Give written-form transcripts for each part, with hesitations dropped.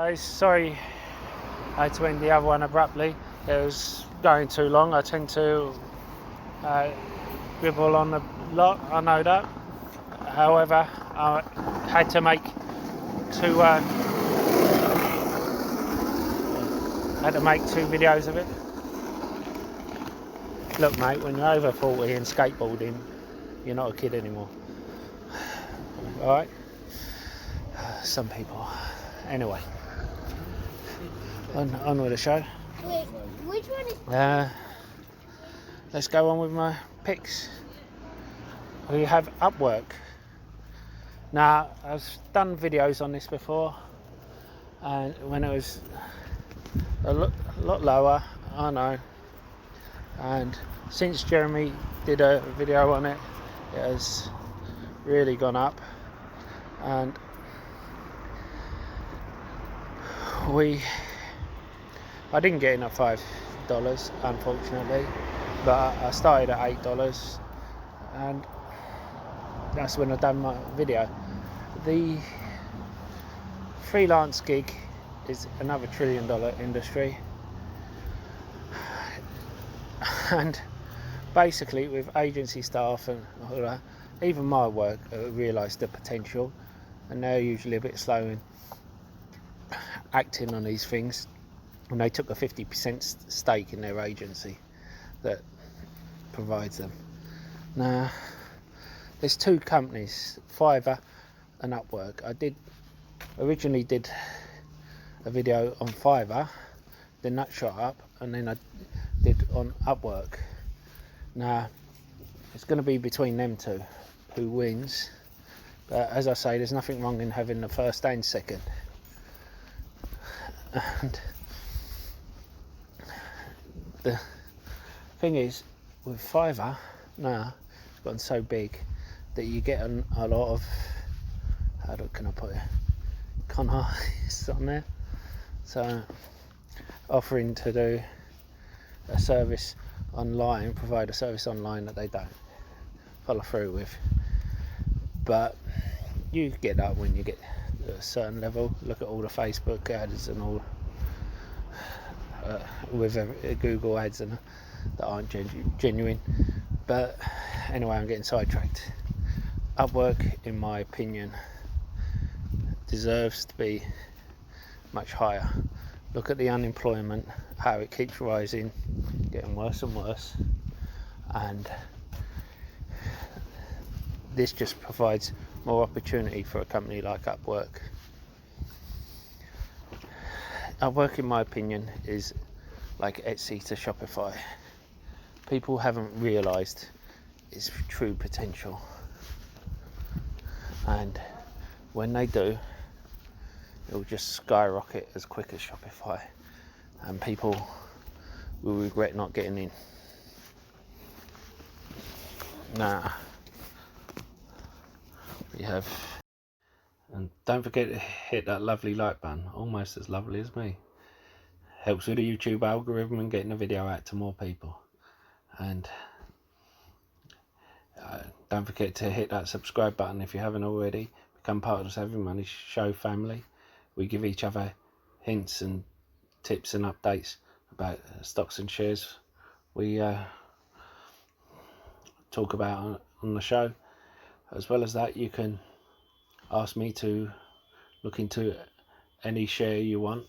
guys, sorry I had to end the other one abruptly. It was going too long. I tend to dribble on a lot, I know that. However, I had to make two videos of it. Look mate, when you're over 40 and skateboarding, you're not a kid anymore. Alright? Some people. Anyway. On with the show. Wait, which one is... Let's go on with my picks. We have Upwork. Now, I've done videos on this before, and when it was a lot lower, I know. And since Jeremy did a video on it, it has really gone up. And I didn't get in at $5, unfortunately, but I started at $8, and that's when I done my video. The freelance gig is another $1 trillion industry, and basically with agency staff and all that, even my work realised the potential, and they're usually a bit slow in acting on these things, and they took a 50% stake in their agency that provides them. Now, there's two companies, Fiverr and Upwork. I originally did a video on Fiverr, then that shot up, and then I did on Upwork. Now, it's going to be between them two, who wins. But as I say, there's nothing wrong in having the first and second. And the thing is, with Fiverr now, it's gotten so big that you get a lot of, can I put it, con artists on there. So offering to do a service online, provide a service online that they don't follow through with. But you get that when you get at a certain level. Look at all the Facebook ads and all with Google ads and that aren't genuine. But anyway, I'm getting sidetracked. Upwork, in my opinion, deserves to be much higher. Look at the unemployment, how it keeps rising, getting worse and worse, and this just provides more opportunity for a company like Upwork. Upwork, in my opinion, is like Etsy to Shopify. People haven't realised its true potential, and when they do, it will just skyrocket as quick as Shopify, and people will regret not getting in. Now, we have, and don't forget to hit that lovely like button, almost as lovely as me. Helps with the YouTube algorithm and getting the video out to more people. And don't forget to hit that subscribe button if you haven't already. Become part of the Saving Money Show family. We give each other hints and tips and updates about stocks and shares we talk about on the show. As well as that, you can ask me to look into any share you want,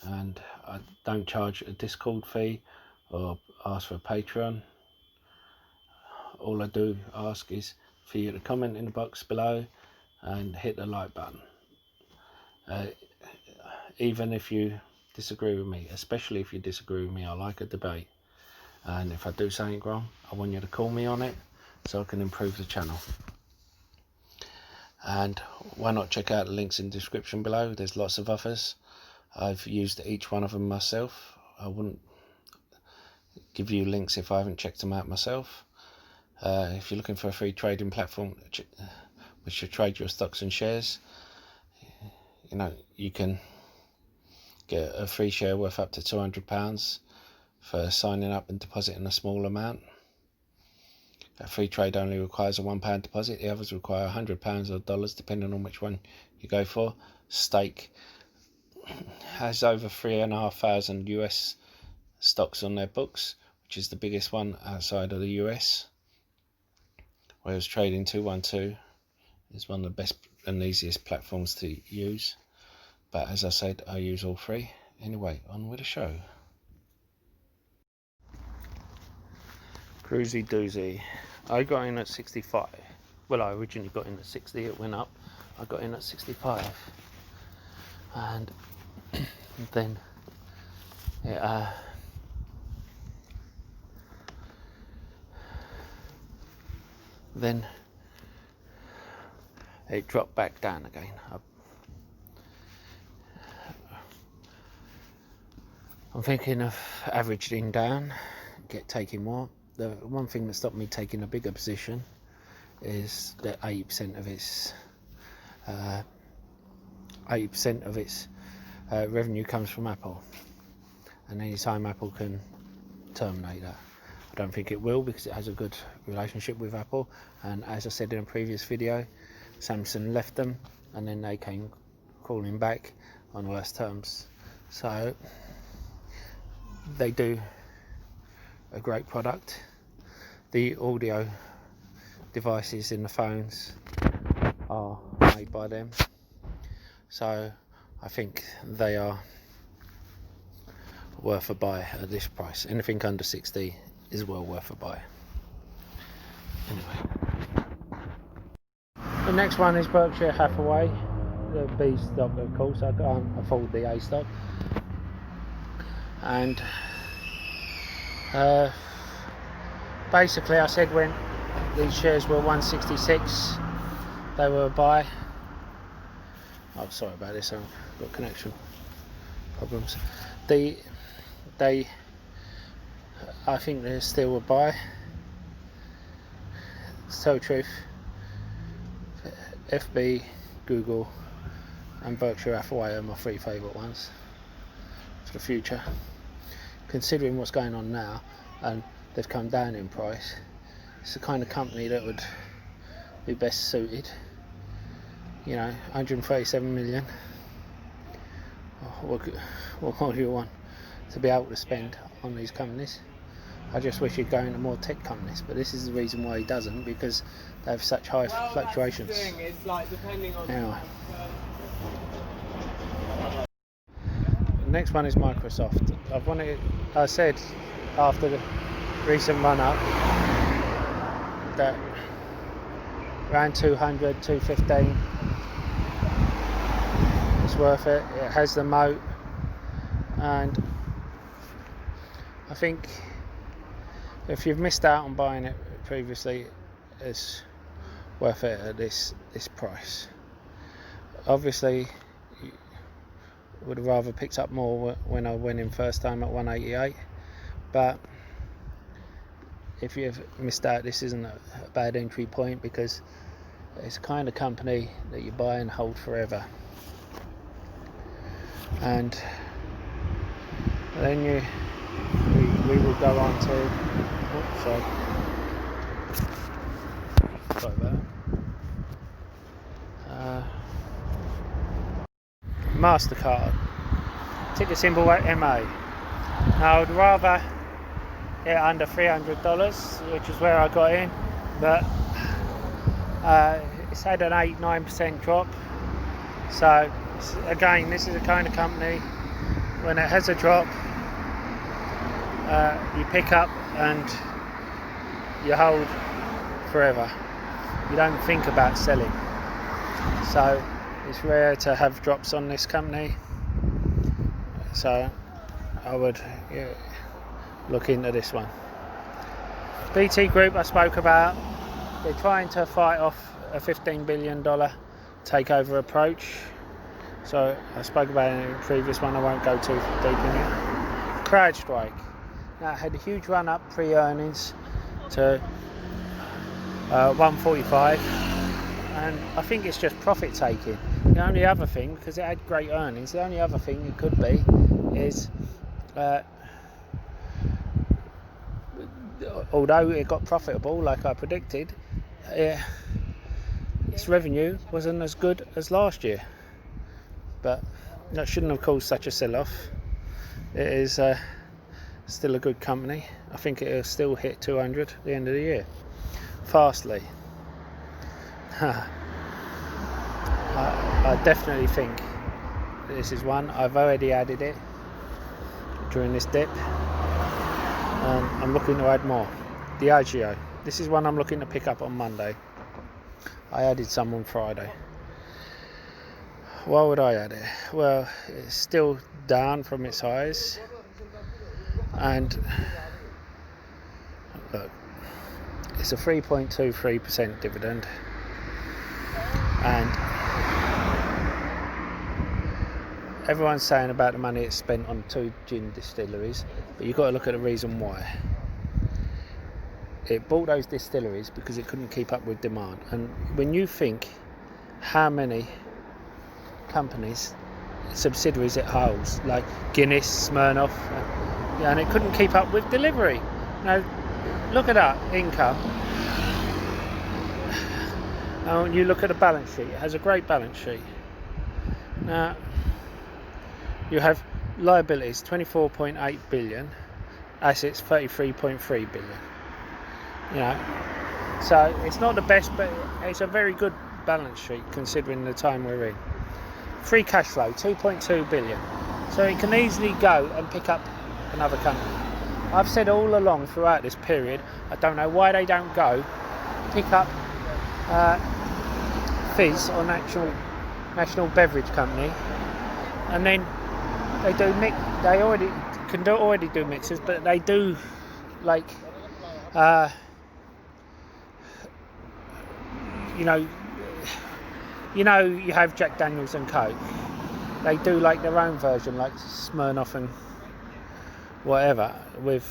and I don't charge a Discord fee or ask for a Patreon. All I do ask is for you to comment in the box below and hit the like button. Even if you disagree with me, especially if you disagree with me, I like a debate, and if I do something wrong, I want you to call me on it so I can improve the channel. And why not check out the links in the description below? There's lots of others. I've used each one of them myself. I wouldn't give you links if I haven't checked them out myself. If you're looking for a free trading platform which should trade your stocks and shares, you can get a free share worth up to £200 for signing up and depositing a small amount. A free trade only requires a £1 deposit. The others require £100 or dollars, depending on which one you go for. Stake has over 3,500 US stocks on their books, which is the biggest one outside of the US. Whereas Trading 212 is one of the best and easiest platforms to use. But as I said, I use all three. Anyway, on with the show. Cruisy doozy. I got in at 65. Well, I originally got in at 60. It went up. I got in at 65. And then it it dropped back down again. I'm thinking of averaging down, taking more. The one thing that stopped me taking a bigger position is that 80% of its revenue comes from Apple, and any time Apple can terminate that. I don't think it will, because it has a good relationship with Apple, and as I said in a previous video, Samsung left them and then they came crawling back on worse terms. So they do a great product. The audio devices in the phones are made by them, so I think they are worth a buy at this price. Anything under 60 is well worth a buy. Anyway, the next one is Berkshire Hathaway, the B stock. Of course, I can't afford the A stock, and basically I said when these shares were 166 they were a buy. Oh, sorry about this, I've got connection problems. I think they're still a buy. To tell the truth, FB, Google and Berkshire Hathaway are my three favourite ones for the future. Considering what's going on now, and they've come down in price, it's the kind of company that would be best suited. You know, 137 million. What more do you want to be able to spend on these companies? I just wish he'd go into more tech companies, but this is the reason why he doesn't, because they have such high fluctuations. That's the thing. It's like depending on. Anyway. The next one is Microsoft. I said after the recent run up that around 200, 215 is worth it. It has the moat, and I think if you've missed out on buying it previously, it's worth it at this price. Obviously, would have rather picked up more when I went in first time at 188, but if you've missed out, this isn't a bad entry point, because it's the kind of company that you buy and hold forever. And then we will go on to, oops, sorry about that. MasterCard, ticker symbol MA. Now I would rather it under $300, which is where I got in, but it's had an 8-9% drop. So again, this is the kind of company, when it has a drop, you pick up and you hold forever. You don't think about selling. So it's rare to have drops on this company, so I would look into this one. BT Group I spoke about. They're trying to fight off a $15 billion takeover approach, so I spoke about it in the previous one. I won't go too deep in it. CrowdStrike. Now it had a huge run up pre-earnings to 145, and I think it's just profit taking. The only other thing, because it had great earnings, the only other thing it could be is although it got profitable like I predicted, its revenue wasn't as good as last year. But that shouldn't have caused such a sell-off. It is still a good company. I think it'll still hit 200 at the end of the year. Fastly. I definitely think this is one. I've already added it during this dip. I'm looking to add more. Diageo. This is one I'm looking to pick up on Monday. I added some on Friday. Why would I add it? Well, it's still down from its highs, and look, it's a 3.23% dividend, and everyone's saying about the money it's spent on 2 gin distilleries, but you've got to look at the reason why. It bought those distilleries because it couldn't keep up with demand, and when you think how many companies, subsidiaries it holds, like Guinness, Smirnoff, and it couldn't keep up with delivery. Now look at that income. Now you look at the balance sheet, it has a great balance sheet. Now you have liabilities 24.8 billion, assets 33.3 billion. You know, so it's not the best, but it's a very good balance sheet considering the time we're in. Free cash flow 2.2 billion, so it can easily go and pick up another company. I've said all along throughout this period, I don't know why they don't go pick up Fizz or National Beverage Company, and then they do mix. They already do mixers, but they do like you know, you have Jack Daniels and Coke. They do like their own version, like Smirnoff and whatever. With,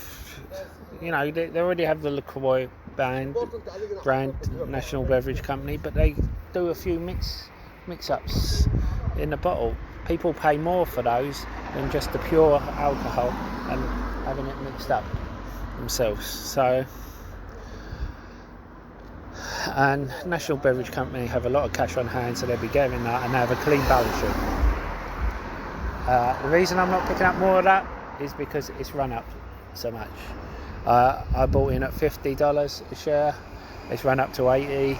you know, they already have the LaCroix brand, National Beverage Company, but they do a few mix-ups in the bottle. People pay more for those than just the pure alcohol and having it mixed up themselves. So. And National Beverage Company have a lot of cash on hand, so they'll be getting that, and they have a clean balance sheet. The reason I'm not picking up more of that is because it's run up so much. I bought in at $50 a share, it's run up to $80,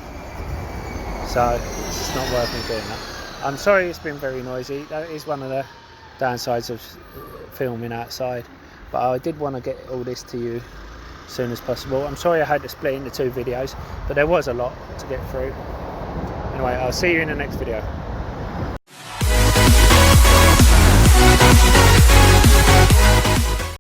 so it's not worth me doing that. I'm sorry it's been very noisy. That is one of the downsides of filming outside, but I did want to get all this to you as soon as possible. I'm sorry I had to split into 2 videos, but there was a lot to get through. Anyway, I'll see you in the next video.